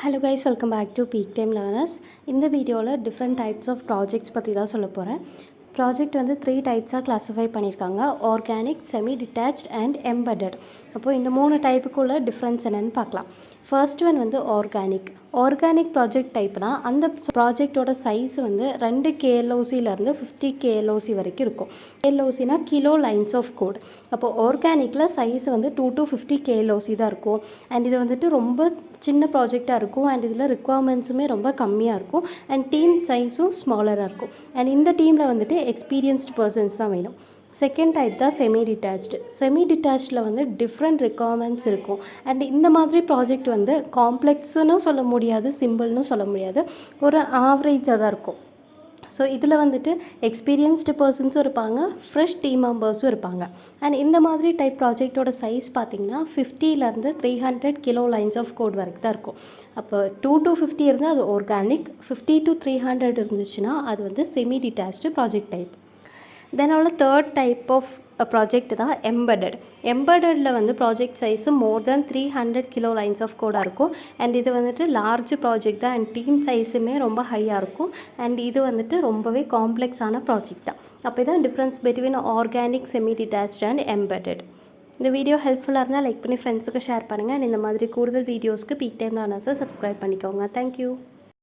Hello guys, welcome back to Peak Time Learners. இந்த வீடியோவில் different types of projects பற்றி தான் சொல்ல போகிறேன். ப்ராஜெக்ட் வந்து 3 டைப்ஸாக கிளாஸிஃபை பண்ணியிருக்காங்க. Organic, semi detached and embedded. அப்போது இந்த 3 டைப்புக்குள்ள டிஃப்ரென்ஸ் என்னென்னு பார்க்கலாம். ஃபர்ஸ்ட் ஒன் வந்து ஆர்கானிக் ப்ராஜெக்ட் டைப்னா அந்த ப்ராஜெக்டோட சைஸ் வந்து 2 KLOCலேருந்து 50 KLOC வரைக்கும் இருக்கும். KLOCனா கிலோ லைன்ஸ் ஆஃப் கோட். அப்போது ஆர்கானிக்கில் சைஸ் வந்து 2 to 50 KLOC தான் இருக்கும். அண்ட் இது வந்துட்டு ரொம்ப சின்ன ப்ராஜெக்டாக இருக்கும். அண்ட் இதில் ரிக்குவயர்மெண்ட்ஸுமே ரொம்ப கம்மியாக இருக்கும். அண்ட் டீம் சைஸும் ஸ்மாலராக இருக்கும். அண்ட் இந்த டீமில் வந்துட்டு எக்ஸ்பீரியன்ஸ்டு பர்சன்ஸ் தான் வேணும். செகண்ட் டைப் தான் செமி டிட்டாச்சில் வந்து டிஃப்ரெண்ட் ரிக்குவயர்மெண்ட்ஸ் இருக்கும். அண்ட் இந்த மாதிரி ப்ராஜெக்ட் வந்து காம்ப்ளெக்ஸ்னு சொல்ல முடியாது, சிம்பிள்னு சொல்ல முடியாது, ஒரு ஆவரேஜாக தான் இருக்கும். ஸோ இதில் வந்துட்டு எக்ஸ்பீரியன்ஸ்டு பர்சன்ஸும் இருப்பாங்க, ஃப்ரெஷ் டீம் மெம்பர்ஸும் இருப்பாங்க. அண்ட் இந்த மாதிரி டைப் ப்ராஜெக்டோட சைஸ் பார்த்திங்கன்னா 50லேருந்து 300 கிலோ லைன்ஸ் ஆஃப் கோட் வரைக்கும் தான் இருக்கும். அப்போ 2 to 50 இருந்தால் அது ஆர்கானிக், 50 to 300 இருந்துச்சுன்னா அது வந்து semi detached project type. Then உள்ள தேர்ட் டைப் ஆஃப் ப்ராஜெக்ட் தான் எம்பெடடில் வந்து project size more than 300 kilo lines of கோடாக இருக்கும். அண்ட் இது வந்துட்டு லார்ஜ் ப்ராஜெக்ட் தான். அண்ட் டீம் சைஸுமே ரொம்ப ஹையாக இருக்கும். அண்ட் இது வந்துட்டு ரொம்பவே காம்ப்ளெக்ஸான ப்ராஜெக்ட் தான். அப்போ தான் difference between organic, semi detached and embedded. இந்த வீடியோ ஹெல்ப்ஃபுல்லாக இருந்தால் லைக் பண்ணி ஃப்ரெண்ட்ஸுக்கு ஷேர் பண்ணுங்கள். அண்ட் இந்த மாதிரி கூடுதல் வீடியோஸ்க்கு பீக் டைம் லேர்னர்ஸை சப்ஸ்கிரைப் பண்ணிக்கோங்க. தேங்க்யூ.